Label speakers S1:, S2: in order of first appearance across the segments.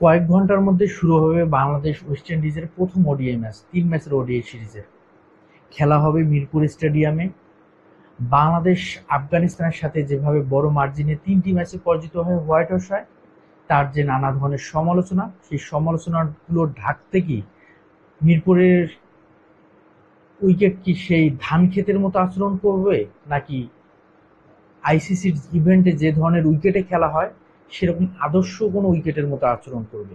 S1: কয়েক ঘন্টার মধ্যে শুরু হবে বাংলাদেশ ওয়েস্ট ইন্ডিজের প্রথম ওডিআই ম্যাচ, ৩ ম্যাচের ওডিআই সিরিজের খেলা হবে মিরপুর স্টেডিয়ামে। বাংলাদেশ আফগানিস্তানের সাথে যেভাবে বড় মার্জিনে ৩টি ম্যাচে পরাজিত হয়ে হোয়াইট হাউস হয়, তার যে নানা ধরনের সমালোচনা, সেই সমালোচনাগুলো ঢাকতে কি মিরপুরের উইকেট কি সেই ধান ক্ষেতের মতো আচরণ করবে, নাকি আইসিসির ইভেন্টে যে ধরনের উইকেটে খেলা হয় সেরকম আদর্শ কোনো উইকেটের মতো আচরণ করবে?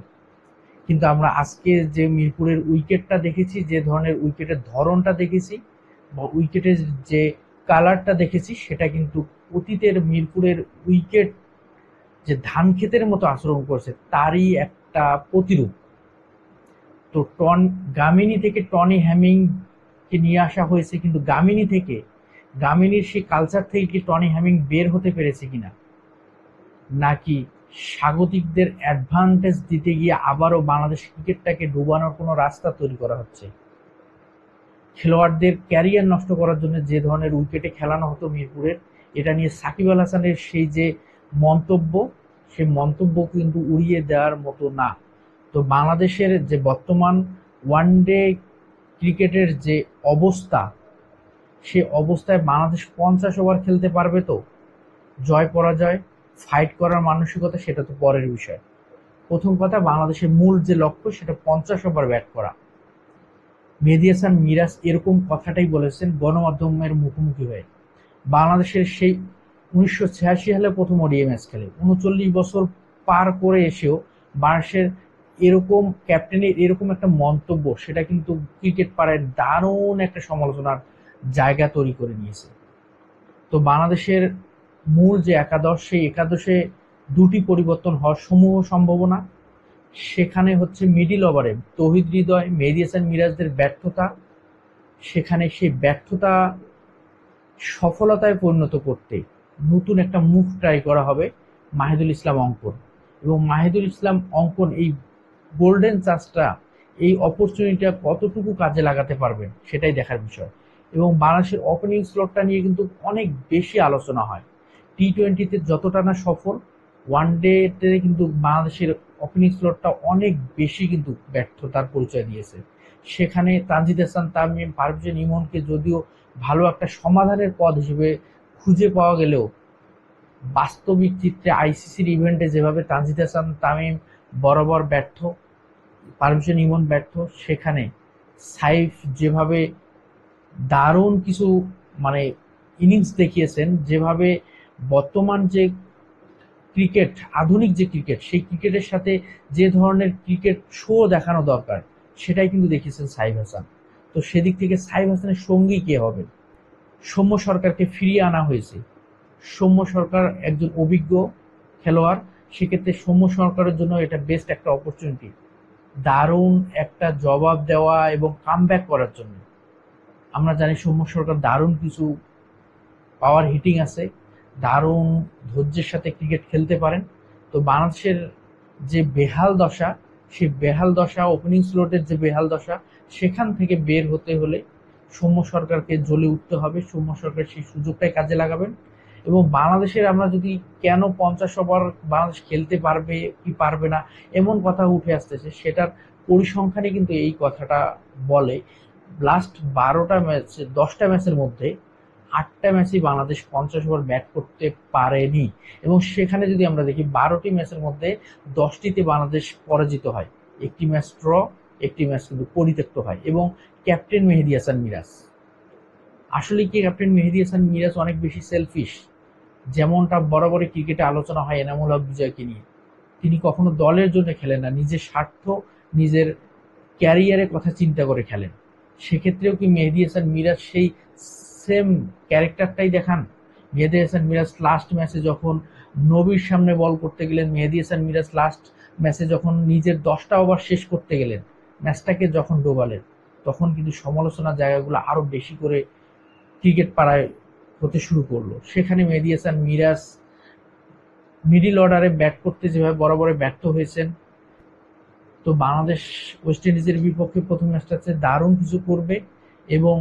S1: কিন্তু আমরা আজকে যে মিরপুরের উইকেটটা দেখেছি, যে ধরনের উইকেটের ধরনটা দেখেছি বা উইকেটের যে কালারটা দেখেছি, সেটা কিন্তু অতীতের মিরপুরের উইকেট যে ধান ক্ষেতের মতো আচরণ করছে তারই একটা প্রতিরূপ। তো গামিনী থেকে টনি হ্যামিং কে নিয়ে আসা হয়েছে, কিন্তু গামিনীর সেই কালচার থেকে কি টনি হ্যামিং বের হতে পেরেছে কিনা, নাকি স্বাগতিকদের অ্যাডভান্টেজ দিতে গিয়ে আবারও বাংলাদেশ ক্রিকেটটাকে ডুবানোর কোনো রাস্তা তৈরি করা হচ্ছে? খেলোয়াড়দের ক্যারিয়ার নষ্ট করার জন্য যে ধরনের উইকেটে খেলানো হতো মিরপুরের, এটা নিয়ে সাকিব আল হাসানের সেই যে মন্তব্য, সেই মন্তব্য কিন্তু উড়িয়ে দেওয়ার মতো না। তো বাংলাদেশের যে বর্তমান ওয়ানডে ক্রিকেটের যে অবস্থা, সে অবস্থায় বাংলাদেশ 50 ওভার খেলতে পারবে তো? জয় পরাজয়, ফাইট করার মানসিকতা, সেটা তো পরের বিষয়। প্রথম কথা, বাংলাদেশের মূল যে লক্ষ্য সেটা 50 ওভার ব্যাট করা। মেহেদী হাসান মিরাজ এরকম কথাটাই বলেছেন গণমাধ্যমের মুখোমুখি হয়ে। বাংলাদেশের সেই 1986 সালে প্রথম ওডিআই ম্যাচ খেলে 39 বছর পার করে এসেও বাংলাদেশের এরকম ক্যাপ্টেনের এরকম একটা মন্তব্য, সেটা কিন্তু ক্রিকেট পাড়ায় দারুণ একটা সমালোচনার জায়গা তৈরি করে নিয়েছে। তো বাংলাদেশের মূল যে একাদশ, সেই একাদশে দুটি পরিবর্তন হওয়ার সমূহ সম্ভাবনা। সেখানে হচ্ছে মিডিল ওভারে তৌহিদ হৃদয়, মেহেদী হাসান মিরাজদের ব্যর্থতা, সেখানে সেই ব্যর্থতা সফলতায় পরিণত করতে নতুন একটা মুভ ট্রাই করা হবে মাহিদুল ইসলাম অঙ্কন। এবং মাহিদুল ইসলাম অঙ্কন এই গোল্ডেন চান্সটা, এই অপরচুনিটিটা কতটুকু কাজে লাগাতে পারবেন সেটাই দেখার বিষয়। এবং বাংলাদেশের ওপেনিং স্লটটা নিয়ে কিন্তু অনেক বেশি আলোচনা হয়। টি-20তে যতটা না সফল, ওয়ান ডেতে কিন্তু বাংলাদেশের ওপেনিং স্লটটা অনেক বেশি কিন্তু ব্যর্থতার পরিচয় দিয়েছে। সেখানে তানজিদ হাসান তামিম, পারভেজ ইমনকে যদিও ভালো একটা সমাধানের পথ হিসেবে খুঁজে পাওয়া গেলেও, বাস্তবিক চিত্রে আইসিসির ইভেন্টে যেভাবে তানজিদ হাসান তামিম বরাবর ব্যর্থ, পারভেজ ইমন ব্যর্থ, সেখানে সাইফ যেভাবে দারুণ কিছু মানে ইনিংস দেখিয়েছেন, যেভাবে বর্তমান যে ক্রিকেট, আধুনিক যে ক্রিকেট, সেই ক্রিকেটের সাথে যে ধরনের ক্রিকেট শো দেখানো দরকার, সেটাই কিন্তু দেখিয়েছেন সাইফ হাসান। তো সেদিক থেকে সাইফ হাসানের সঙ্গী কে হবে? সৌম্য সরকারকে ফিরিয়ে আনা হয়েছে। সৌম্য সরকার একজন অভিজ্ঞ খেলোয়াড়, সেক্ষেত্রে সৌম্য সরকারের জন্য এটা বেস্ট একটা অপরচুনিটি, দারুণ একটা জবাব দেওয়া এবং কামব্যাক করার জন্য। আমরা জানি সৌম্য সরকার দারুণ কিছু পাওয়ার হিটিং আছে, দারুণ ধৈর্যের সাথে ক্রিকেট খেলতে পারেন। তো বাংলাদেশের যে বেহাল দশা, সেই বেহাল দশা, ওপেনিং স্লটের যে বেহাল দশা, সেখান থেকে বের হতে হলে সৌম্য সরকারকে জ্বলে উঠতে হবে। সৌম্য সরকার সেই সুযোগটাই কাজে লাগাবেন। এবং বাংলাদেশের আমরা যদি কেন 50 ওভার বাংলাদেশ খেলতে পারবে কি পারবে না এমন কথা উঠে আসতেছে, সেটার পরিসংখ্যানই কিন্তু এই কথাটা বলে। লাস্ট 12টা ম্যাচ, 10টা ম্যাচের মধ্যে 8টা ম্যাচই বাংলাদেশ 50 ওভার ব্যাট করতে পারেনি। এবং সেখানে যদি আমরা দেখি 12টি ম্যাচের মধ্যে 10টিতে বাংলাদেশ পরাজিত হয়, একটি ম্যাচ ড্র, একটি ম্যাচ কিন্তু পরিত্যক্ত হয়। এবং ক্যাপ্টেন মেহেদী হাসান মিরাজ, আসলে কি ক্যাপ্টেন মেহেদী হাসান মিরাজ অনেক বেশি সেলফিশ? যেমনটা বরাবরই ক্রিকেটে আলোচনা হয় এনামুল হক বিজয়কে নিয়ে, তিনি কখনো দলের জন্য খেলেন না, নিজের স্বার্থ, নিজের ক্যারিয়ারের কথা চিন্তা করে খেলেন। সেক্ষেত্রেও কি মেহেদী হাসান মিরাজ সেই সেম ক্যারেক্টারটাই দেখান? মেহেদী হাসান মিরাজ লাস্ট ম্যাচে যখন নবীর সামনে বল করতে গেলেন, মেহেদী হাসান মিরাজ লাস্ট ম্যাচে যখন নিজের 10টা ওভার শেষ করতে গেলেন, ম্যাচটাকে যখন ডোবালেন, তখন কিন্তু সমালোচনার জায়গাগুলো আরো বেশি করে ক্রিকেট পাড়ায় হতে শুরু করলো। সেখানে মেহেদী হাসান মিরাজ মিডিল অর্ডারে ব্যাট করতে যেভাবে বরাবর ব্যর্থ হয়েছেন। তো বাংলাদেশ ওয়েস্ট ইন্ডিজের বিপক্ষে প্রথম ম্যাচটাতে দারুণ কিছু করবে এবং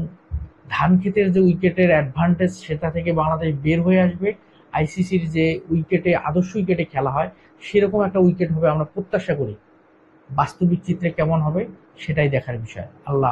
S1: ধান ক্ষেতের যে উইকেটের অ্যাডভান্টেজ, সেটা থেকে বাংলাদেশ বের হয়ে আসবে। আইসিসির যে উইকেটে, আদর্শ উইকেটে খেলা হয়, সেরকম একটা উইকেট হবে আমরা প্রত্যাশা করি। বাস্তবিক চিত্রে কেমন হবে সেটাই দেখার বিষয়। আল্লাহ